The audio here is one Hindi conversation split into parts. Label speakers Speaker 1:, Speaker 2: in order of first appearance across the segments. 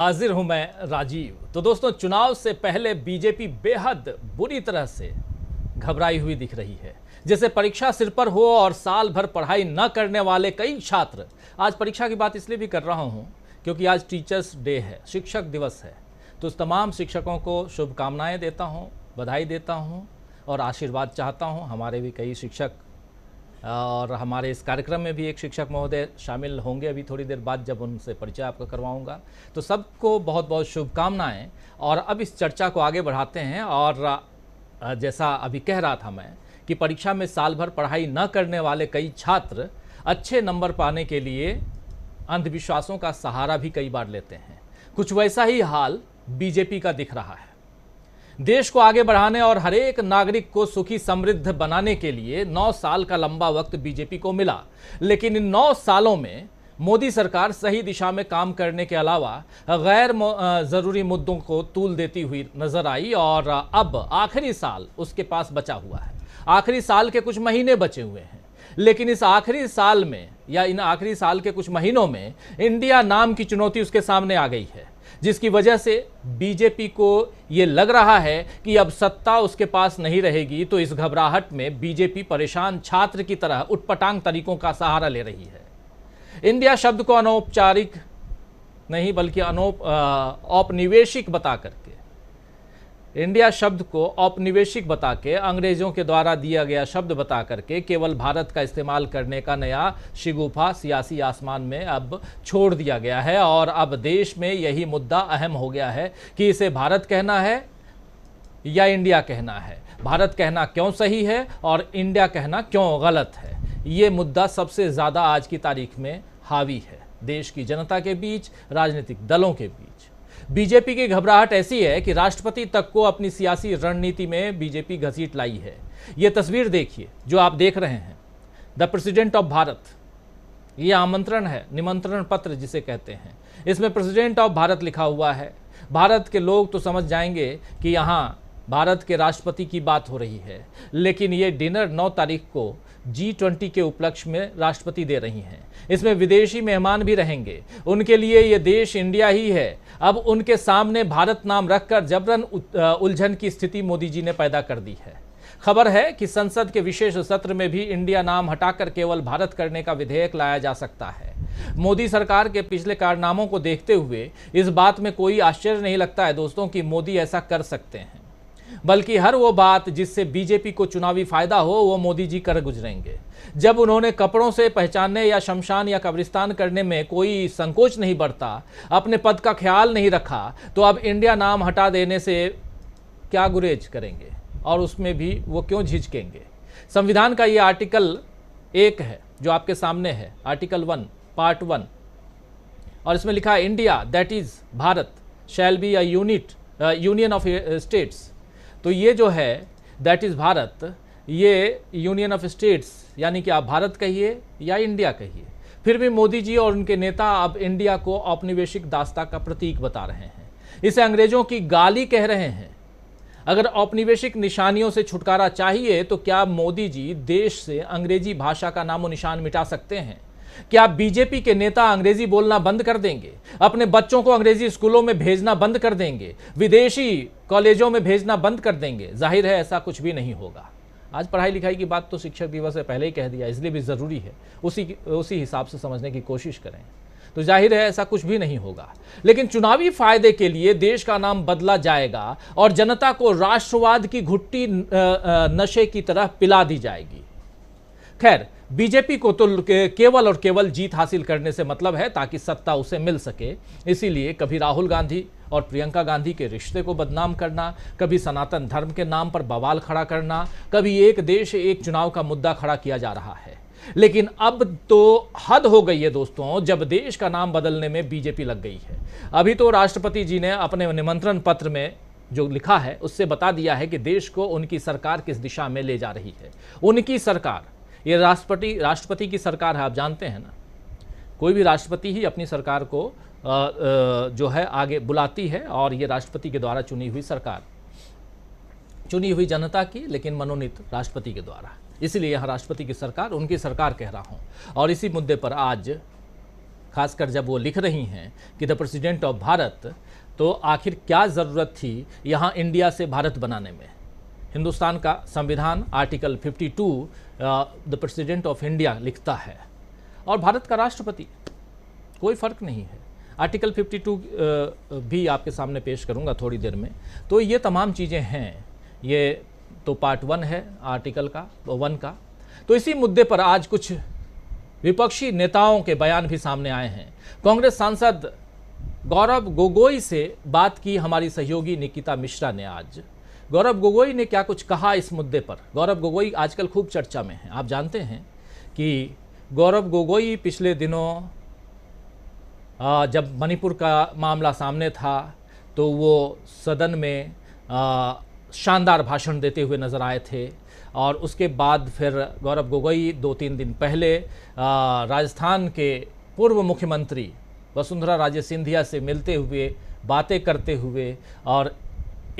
Speaker 1: हाजिर हूं मैं राजीव। तो दोस्तों, चुनाव से पहले बीजेपी बेहद बुरी तरह से घबराई हुई दिख रही है। जैसे परीक्षा सिर पर हो और साल भर पढ़ाई न करने वाले कई छात्र। आज परीक्षा की बात इसलिए भी कर रहा हूं क्योंकि आज टीचर्स डे है, शिक्षक दिवस है। तो उस तमाम शिक्षकों को शुभकामनाएं देता हूं, बधाई देता हूं और आशीर्वाद चाहता हूं। हमारे भी कई शिक्षक और हमारे इस कार्यक्रम में भी एक शिक्षक महोदय शामिल होंगे अभी थोड़ी देर बाद, जब उनसे परिचय आपका करवाऊंगा। तो सबको बहुत बहुत शुभकामनाएं। और अब इस चर्चा को आगे बढ़ाते हैं। और जैसा अभी कह रहा था मैं कि परीक्षा में साल भर पढ़ाई न करने वाले कई छात्र अच्छे नंबर पाने के लिए अंधविश्वासों का सहारा भी कई बार लेते हैं। कुछ वैसा ही हाल बीजेपी का दिख रहा है। देश को आगे बढ़ाने और हर एक नागरिक को सुखी समृद्ध बनाने के लिए 9 साल का लंबा वक्त बीजेपी को मिला, लेकिन इन 9 सालों में मोदी सरकार सही दिशा में काम करने के अलावा गैर जरूरी मुद्दों को तूल देती हुई नजर आई। और अब आखिरी साल उसके पास बचा हुआ है, आखिरी साल के कुछ महीने बचे हुए हैं। लेकिन इस आखिरी साल में या इन आखिरी साल के कुछ महीनों में इंडिया नाम की चुनौती उसके सामने आ गई है, जिसकी वजह से बीजेपी को ये लग रहा है कि अब सत्ता उसके पास नहीं रहेगी। तो इस घबराहट में बीजेपी परेशान छात्र की तरह उटपटांग तरीकों का सहारा ले रही है। इंडिया शब्द को अनौपचारिक नहीं बल्कि औपनिवेशिक बता करके, इंडिया शब्द को औपनिवेशिक बता के, अंग्रेजों के द्वारा दिया गया शब्द बता करके केवल भारत का इस्तेमाल करने का नया शिगुफा सियासी आसमान में अब छोड़ दिया गया है। और अब देश में यही मुद्दा अहम हो गया है कि इसे भारत कहना है या इंडिया कहना है, भारत कहना क्यों सही है और इंडिया कहना क्यों गलत है। ये मुद्दा सबसे ज़्यादा आज की तारीख में हावी है देश की जनता के बीच, राजनीतिक दलों के बीच। बीजेपी की घबराहट ऐसी है कि राष्ट्रपति तक को अपनी सियासी रणनीति में बीजेपी घसीट लाई है। ये तस्वीर देखिए जो आप देख रहे हैं, द प्रेसिडेंट ऑफ भारत। ये आमंत्रण है, निमंत्रण पत्र जिसे कहते हैं। इसमें प्रेसिडेंट ऑफ भारत लिखा हुआ है। भारत के लोग तो समझ जाएंगे कि यहाँ भारत के राष्ट्रपति की बात हो रही है, लेकिन ये डिनर 9 तारीख को G20 के उपलक्ष्य में राष्ट्रपति दे रही हैं। इसमें विदेशी मेहमान भी रहेंगे। उनके लिए ये देश इंडिया ही है। अब उनके सामने भारत नाम रखकर जबरन उलझन की स्थिति मोदी जी ने पैदा कर दी है। खबर है कि संसद के विशेष सत्र में भी इंडिया नाम हटाकर केवल भारत करने का विधेयक लाया जा सकता है। मोदी सरकार के पिछले कारनामों को देखते हुए इस बात में कोई आश्चर्य नहीं लगता है दोस्तों कि मोदी ऐसा कर सकते हैं, बल्कि हर वो बात जिससे बीजेपी को चुनावी फायदा हो वो मोदी जी कर गुजरेंगे। जब उन्होंने कपड़ों से पहचानने या शमशान या कब्रिस्तान करने में कोई संकोच नहीं बरता, अपने पद का ख्याल नहीं रखा, तो अब इंडिया नाम हटा देने से क्या गुरेज करेंगे और उसमें भी वो क्यों झिझकेंगे। संविधान का ये आर्टिकल 1 है जो आपके सामने है, आर्टिकल 1 पार्ट 1, और इसमें लिखा है India that is Bharat shall be a union of states. तो ये जो है दैट इज़ भारत, ये यूनियन ऑफ स्टेट्स, यानी कि आप भारत कहिए या इंडिया कहिए। फिर भी मोदी जी और उनके नेता अब इंडिया को औपनिवेशिक दास्ता का प्रतीक बता रहे हैं, इसे अंग्रेजों की गाली कह रहे हैं। अगर औपनिवेशिक निशानियों से छुटकारा चाहिए तो क्या मोदी जी देश से अंग्रेजी भाषा का नामो निशान मिटा सकते हैं? क्या बीजेपी के नेता अंग्रेजी बोलना बंद कर देंगे? अपने बच्चों को अंग्रेजी स्कूलों में भेजना बंद कर देंगे? विदेशी कॉलेजों में भेजना बंद कर देंगे? जाहिर है ऐसा कुछ भी नहीं होगा। आज पढ़ाई लिखाई की बात तो शिक्षक दिवस से पहले ही कह दिया, इसलिए भी ज़रूरी है उसी हिसाब से समझने की कोशिश करें। तो जाहिर है ऐसा कुछ भी नहीं होगा। लेकिन चुनावी फायदे के लिए देश का नाम बदला जाएगा और जनता को राष्ट्रवाद की घुट्टी नशे की तरह पिला दी जाएगी। खैर, बीजेपी को तो केवल और केवल जीत हासिल करने से मतलब है ताकि सत्ता उसे मिल सके। इसीलिए कभी राहुल गांधी और प्रियंका गांधी के रिश्ते को बदनाम करना, कभी सनातन धर्म के नाम पर बवाल खड़ा करना, कभी एक देश एक चुनाव का मुद्दा खड़ा किया जा रहा है। लेकिन अब तो हद हो गई है दोस्तों, जब देश का नाम बदलने में बीजेपी लग गई है। अभी तो राष्ट्रपति जी ने अपने निमंत्रण पत्र में जो लिखा है उससे बता दिया है कि देश को उनकी सरकार किस दिशा में ले जा रही है। उनकी सरकार, ये राष्ट्रपति की सरकार है, आप जानते हैं ना। कोई भी राष्ट्रपति ही अपनी सरकार को जो है आगे बुलाती है, और ये राष्ट्रपति के द्वारा चुनी हुई सरकार, चुनी हुई जनता की, लेकिन मनोनीत राष्ट्रपति के द्वारा। इसलिए यहाँ राष्ट्रपति की सरकार उनकी सरकार कह रहा हूँ। और इसी मुद्दे पर आज खासकर जब वो लिख रही हैं कि द प्रेसिडेंट ऑफ भारत, तो आखिर क्या ज़रूरत थी यहाँ इंडिया से भारत बनाने में। हिंदुस्तान का संविधान article 52 the president of India लिखता है और भारत का राष्ट्रपति, कोई फ़र्क नहीं है। आर्टिकल 52 भी आपके सामने पेश करूंगा थोड़ी देर में। तो ये तमाम चीज़ें हैं, ये तो पार्ट 1 है आर्टिकल का 1 का। तो इसी मुद्दे पर आज कुछ विपक्षी नेताओं के बयान भी सामने आए हैं। कांग्रेस सांसद गौरव गोगोई से बात की हमारी सहयोगी निकिता मिश्रा ने आज। गौरव गोगोई ने क्या कुछ कहा इस मुद्दे पर। गौरव गोगोई आजकल खूब चर्चा में हैं। आप जानते हैं कि गौरव गोगोई पिछले दिनों जब मणिपुर का मामला सामने था तो वो सदन में शानदार भाषण देते हुए नजर आए थे और उसके बाद फिर गौरव गोगोई 2-3 दिन पहले राजस्थान के पूर्व मुख्यमंत्री वसुंधरा राजे सिंधिया से मिलते हुए, बातें करते हुए और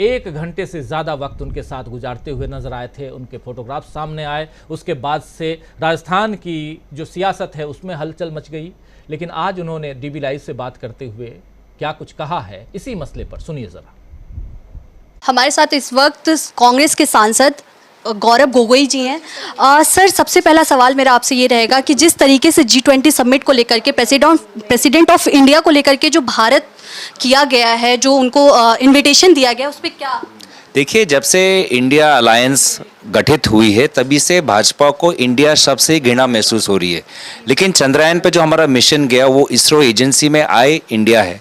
Speaker 1: 1 घंटे से ज़्यादा वक्त उनके साथ गुजारते हुए नजर आए थे। उनके फोटोग्राफ सामने आए। उसके बाद से राजस्थान की जो सियासत है उसमें हलचल मच गई। लेकिन आज उन्होंने डीबी लाइव से बात करते हुए क्या कुछ कहा है इसी मसले पर, सुनिए ज़रा।
Speaker 2: हमारे साथ इस वक्त कांग्रेस के सांसद गौरव गोगोई जी हैं। सर, सबसे पहला सवाल मेरा आपसे ये रहेगा कि जिस तरीके से G20 समिट को लेकर के प्रेसिडेंट ऑफ इंडिया को लेकर के जो भारत किया गया है, जो उनको इनविटेशन दिया गया, उस पर क्या?
Speaker 3: देखिए, जब से इंडिया अलायंस गठित हुई है तभी से भाजपा को इंडिया शब्द से घृणा महसूस हो रही है। लेकिन चंद्रयान पे जो हमारा मिशन गया वो इसरो एजेंसी में आई इंडिया है।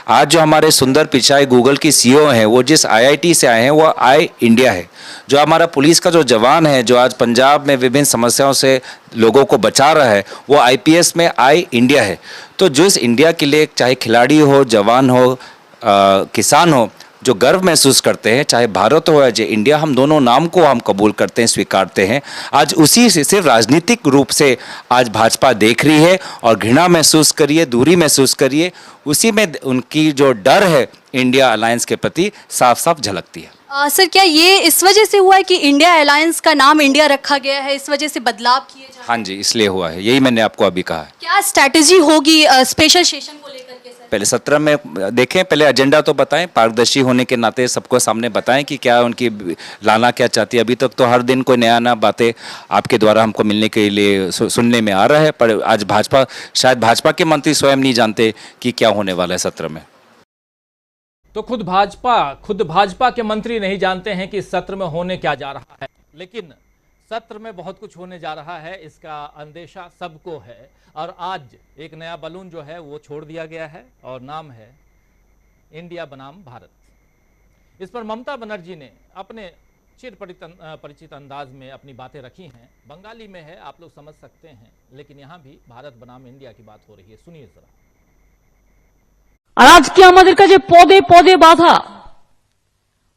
Speaker 3: आज जो हमारे सुंदर पिचाई गूगल की सीईओ हैं वो जिस IIT से आए हैं वो आई इंडिया है। जो हमारा पुलिस का जो जवान है जो आज पंजाब में विभिन्न समस्याओं से लोगों को बचा रहा है वो IPS में आई इंडिया है। तो जो इस इंडिया के लिए चाहे खिलाड़ी हो, जवान हो, किसान हो, जो गर्व महसूस करते हैं, चाहे भारत हो या चाहे इंडिया, हम दोनों नाम को हम कबूल करते हैं, स्वीकारते हैं। आज उसी से सिर्फ राजनीतिक रूप से आज भाजपा देख रही है और घृणा महसूस करिए, दूरी महसूस करिए, उसी में उनकी जो डर है इंडिया अलायंस के प्रति साफ साफ झलकती है।
Speaker 2: सर, क्या ये इस वजह से हुआ है कि इंडिया अलायंस का नाम इंडिया रखा गया है, इस वजह से बदलाव किए जा रहे हैं?
Speaker 3: हाँ जी, इसलिए हुआ है, यही मैंने आपको अभी कहा है।
Speaker 2: क्या स्ट्रैटेजी होगी स्पेशल सेशन को लेकर के? सर,
Speaker 3: पहले सत्र में देखें, पहले एजेंडा तो बताएं, पारदर्शी होने के नाते सबको सामने बताएं कि क्या उनकी लाना क्या चाहती है। अभी तक तो हर दिन कोई नया नया बातें आपके द्वारा हमको मिलने के लिए सुनने में आ रहा है, पर आज भाजपा, शायद भाजपा के मंत्री स्वयं नहीं जानते कि क्या होने वाला है सत्र में।
Speaker 1: तो खुद भाजपा के मंत्री नहीं जानते हैं कि इस सत्र में होने क्या जा रहा है, लेकिन सत्र में बहुत कुछ होने जा रहा है इसका अंदेशा सबको है। और आज एक नया बलून जो है वो छोड़ दिया गया है और नाम है इंडिया बनाम भारत। इस पर ममता बनर्जी ने अपने चिर परिचित अंदाज में अपनी बातें रखी हैं। बंगाली में है, आप लोग समझ सकते हैं, लेकिन यहाँ भी भारत बनाम इंडिया की बात हो रही है। सुनिए जरा।
Speaker 4: আর আজকে আমাদের কাছে পদে পদে বাধা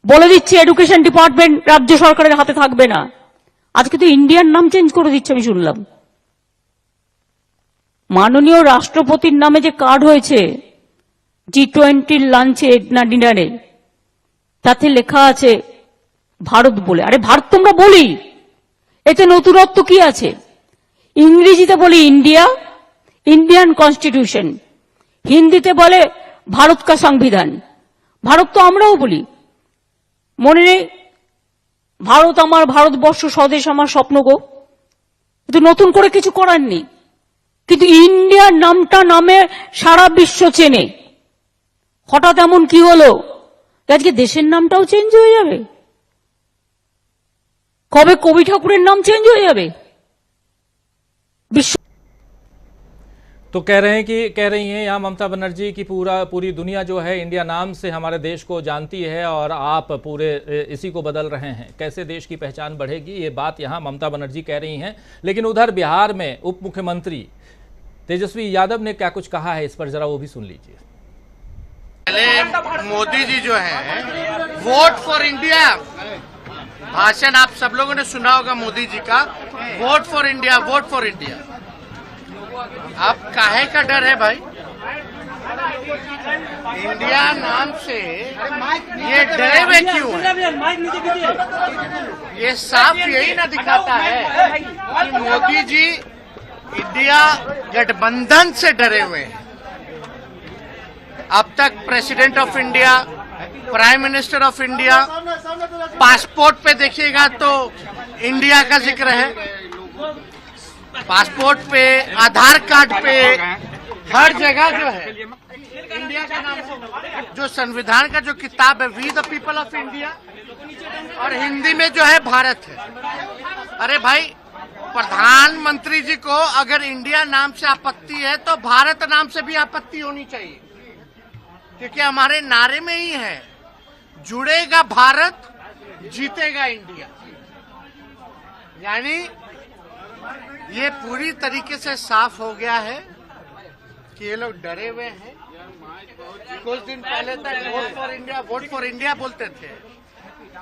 Speaker 4: বলে দিচ্ছে এডুকেশন ডিপার্টমেন্ট রাজ্য সরকারের হাতে থাকবে না। আজকে তো ইন্ডিয়ার নাম চেঞ্জ করে দিচ্ছে আমি শুনলাম। মাননীয় রাষ্ট্রপতির নামে যে কার্ড হয়েছে G20 লাঞ্চে না ডিনারে, তাতে লেখা আছে ভারত বলে। আরে ভারত তোমরা বলি, এতে নতুনত্ব কি আছে? ইংরেজিতে বলি ইন্ডিয়া, ইন্ডিয়ান কনস্টিটিউশন, হিন্দিতে বলে ভারত কা সংবিধান। ভারত তো আমরাও বলি, মনে নেই? ভারত আমার, ভারতবর্ষ স্বদেশ আমার স্বপ্ন গো। কিন্তু নতুন করে কিছু করার নেই। কিন্তু ইন্ডিয়ার নামটা নামে সারা বিশ্ব চেনে। হঠাৎ এমন কি হলো আজকে দেশের নামটাও চেঞ্জ হয়ে যাবে? কবে কবি ঠাকুরের নাম চেঞ্জ হয়ে যাবে? বিশ্ব
Speaker 1: तो कह रही हैं यहाँ ममता बनर्जी की पूरी दुनिया जो है इंडिया नाम से हमारे देश को जानती है और आप पूरे इसी को बदल रहे हैं। कैसे देश की पहचान बढ़ेगी, ये बात यहाँ ममता बनर्जी कह रही हैं। लेकिन उधर बिहार में उप मुख्यमंत्री तेजस्वी यादव ने क्या कुछ कहा है, इस पर जरा वो भी सुन लीजिए।
Speaker 5: पहले मोदी जी जो है वोट फॉर इंडिया भाषण आप सब लोगों ने सुना होगा मोदी जी का, vote for India, vote for India. अब काहे का डर है भाई? इंडिया नाम से ये डरे हुए क्यों है? ये साफ यही ना दिखाता है कि मोदी जी इंडिया गठबंधन से डरे हुए हैं। अब तक president of India, prime minister of India, passport पे देखिएगा तो इंडिया का जिक्र है, पासपोर्ट पे, आधार कार्ड पे, हर जगह जो है इंडिया का नाम है। जो संविधान का जो किताब है we the people of India, और हिंदी में जो है भारत है। अरे भाई, प्रधानमंत्री जी को अगर इंडिया नाम से आपत्ति है तो भारत नाम से भी आपत्ति होनी चाहिए, क्योंकि हमारे नारे में ही है, जुड़ेगा भारत, जीतेगा इंडिया। यानी ये पूरी तरीके से साफ हो गया है कि ये लोग डरे हुए हैं। कुछ दिन पहले तक वोट फॉर इंडिया बोलते थे,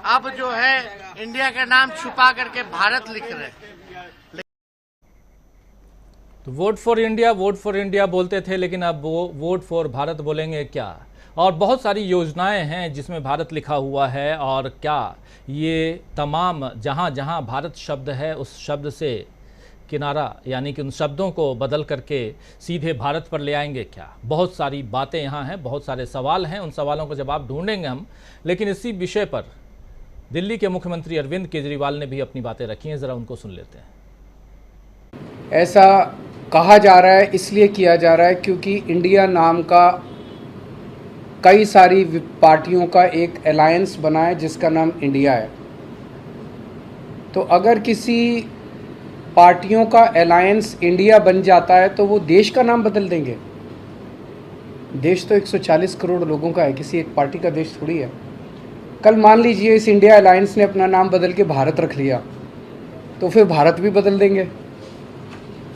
Speaker 5: अब जो है इंडिया का नाम छुपा करके भारत लिख रहे हैं।
Speaker 1: तो वोट फॉर इंडिया बोलते थे, लेकिन अब वो वोट फॉर भारत बोलेंगे क्या? और बहुत सारी योजनाएं हैं जिसमें भारत लिखा हुआ है, और क्या ये तमाम जहां जहां भारत शब्द है उस शब्द से किनारा, यानी कि उन शब्दों को बदल करके सीधे भारत पर ले आएंगे क्या? बहुत सारी बातें यहाँ हैं, बहुत सारे सवाल हैं, उन सवालों का जवाब ढूंढेंगे हम। लेकिन इसी विषय पर दिल्ली के मुख्यमंत्री अरविंद केजरीवाल ने भी अपनी बातें रखी हैं, ज़रा उनको सुन लेते हैं।
Speaker 6: ऐसा कहा जा रहा है, इसलिए किया जा रहा है क्योंकि इंडिया नाम का कई सारी पार्टियों का एक अलायंस बना है जिसका नाम इंडिया है। तो अगर किसी पार्टियों का अलायंस इंडिया बन जाता है तो वो देश का नाम बदल देंगे। देश तो 140 करोड़ लोगों का है, किसी एक पार्टी का देश थोड़ी है। कल मान लीजिए इस इंडिया अलायंस ने अपना नाम बदल के भारत रख लिया, तो फिर भारत भी बदल देंगे।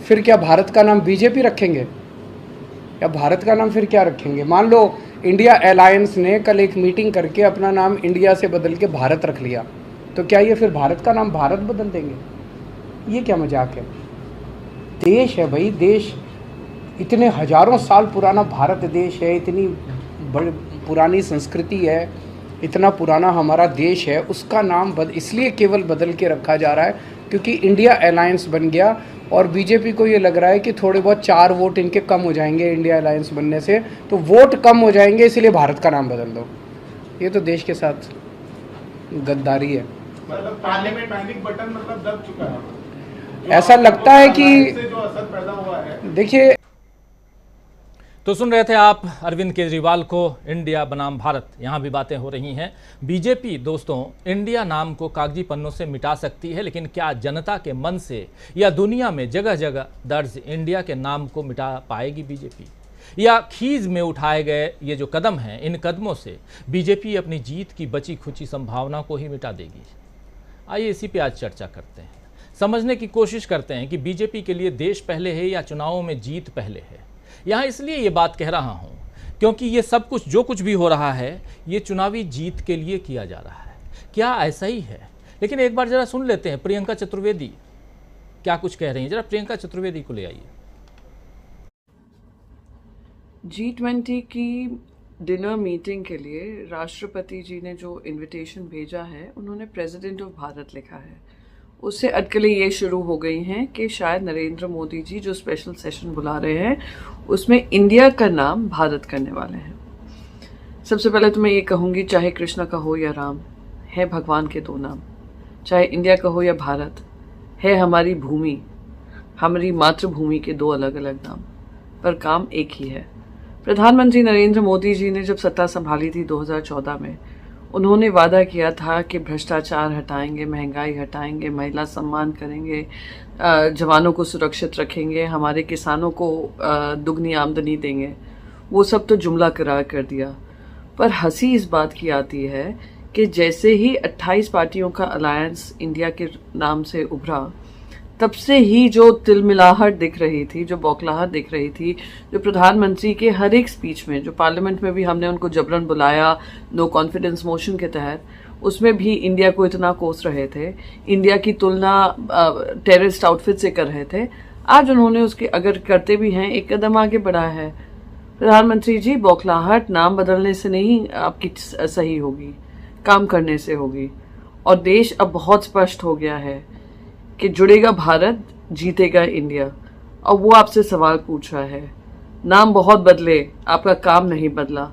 Speaker 6: फिर क्या भारत का नाम बीजेपी रखेंगे, या भारत का नाम फिर क्या रखेंगे? मान लो इंडिया अलायंस ने कल एक मीटिंग करके अपना नाम इंडिया से बदल के भारत रख लिया, तो क्या ये फिर भारत का नाम भारत बदल देंगे? ये क्या मजाक है? देश है भाई, देश इतने हजारों साल पुराना भारत देश है, इतनी बड़ी पुरानी संस्कृति है, इतना पुराना हमारा देश है, उसका नाम इसलिए केवल बदल के रखा जा रहा है क्योंकि इंडिया अलायंस बन गया। और बीजेपी को ये लग रहा है कि थोड़े बहुत 4 वोट इनके कम हो जाएंगे इंडिया अलायंस बनने से, तो वोट कम हो जाएंगे इसलिए भारत का नाम बदल दो। ये तो देश के साथ गद्दारी है।
Speaker 7: मतलब पार्लियामेंट पैनिक बटन मतलब दब चुका है,
Speaker 6: ऐसा लगता है कि
Speaker 7: जो असर पैदा हुआ है।
Speaker 6: देखिए,
Speaker 1: तो सुन रहे थे आप अरविंद केजरीवाल को, इंडिया बनाम भारत, यहाँ भी बातें हो रही हैं। बीजेपी दोस्तों इंडिया नाम को कागजी पन्नों से मिटा सकती है, लेकिन क्या जनता के मन से या दुनिया में जगह जगह दर्ज इंडिया के नाम को मिटा पाएगी बीजेपी? या खीज में उठाए गए ये जो कदम हैं, इन कदमों से बीजेपी अपनी जीत की बची खुची संभावना को ही मिटा देगी? आइए इसी पे आज चर्चा करते हैं, समझने की कोशिश करते हैं कि बीजेपी के लिए देश पहले है या चुनावों में जीत पहले है। यहाँ इसलिए ये बात कह रहा हूँ क्योंकि ये सब कुछ जो कुछ भी हो रहा है ये चुनावी जीत के लिए किया जा रहा है। क्या ऐसा ही है? लेकिन एक बार जरा सुन लेते हैं प्रियंका चतुर्वेदी क्या कुछ कह रही हैं। जरा प्रियंका चतुर्वेदी को ले आइए।
Speaker 8: G20 की डिनर मीटिंग के लिए राष्ट्रपति जी ने जो इनविटेशन भेजा है, उन्होंने प्रेसिडेंट ऑफ भारत लिखा है। उससे अटकलें ये शुरू हो गई हैं कि शायद नरेंद्र मोदी जी जो स्पेशल सेशन बुला रहे हैं उसमें इंडिया का नाम भारत करने वाले हैं। सबसे पहले तो मैं ये कहूँगी, चाहे कृष्णा का हो या राम, है भगवान के 2 नाम। चाहे इंडिया का हो या भारत, है हमारी भूमि, हमारी मातृभूमि के 2 अलग अलग नाम, पर काम एक ही है। प्रधानमंत्री नरेंद्र मोदी जी ने जब सत्ता संभाली थी 2014 में, उन्होंने वादा किया था कि भ्रष्टाचार हटाएंगे, महंगाई हटाएंगे, महिला सम्मान करेंगे, जवानों को सुरक्षित रखेंगे, हमारे किसानों को दुगनी आमदनी देंगे। वो सब तो जुमला करार कर दिया। पर हंसी इस बात की आती है कि जैसे ही 28 पार्टियों का अलायंस इंडिया के नाम से उभरा, तब से ही जो तिलमिलाहट दिख रही थी, जो बौखलाहट दिख रही थी, जो प्रधानमंत्री के हर एक स्पीच में, जो पार्लियामेंट में भी हमने उनको जबरन बुलाया नो कॉन्फिडेंस मोशन के तहत, उसमें भी इंडिया को इतना कोस रहे थे, इंडिया की तुलना टेररिस्ट आउटफिट से कर रहे थे। आज उन्होंने उसके, अगर करते भी हैं, एक कदम आगे बढ़ा है। प्रधानमंत्री जी, बौखलाहट नाम बदलने से नहीं आपकी सही होगी, काम करने से होगी। और देश अब बहुत स्पष्ट हो गया है कि जुड़ेगा भारत, जीतेगा इंडिया। और वो आपसे सवाल पूछ रहा है, नाम बहुत बदले, आपका काम नहीं बदला।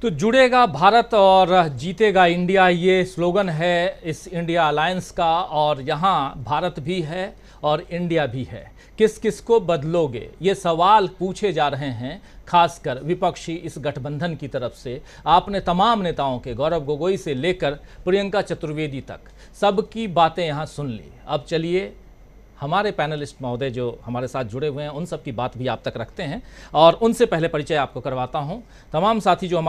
Speaker 1: तो जुड़ेगा भारत और जीतेगा इंडिया, ये स्लोगन है इस इंडिया अलायंस का। और यहाँ भारत भी है और इंडिया भी है। किस किस को बदलोगे, ये सवाल पूछे जा रहे हैं, खासकर विपक्षी इस गठबंधन की तरफ से। आपने तमाम नेताओं के, गौरव गोगोई से लेकर प्रियंका चतुर्वेदी तक, सबकी बातें यहाँ सुन ली। अब चलिए हमारे पैनलिस्ट महोदय जो हमारे साथ जुड़े हुए हैं, उन सब की बात भी आप तक रखते हैं। और उनसे पहले परिचय आपको करवाता हूँ। तमाम साथी जो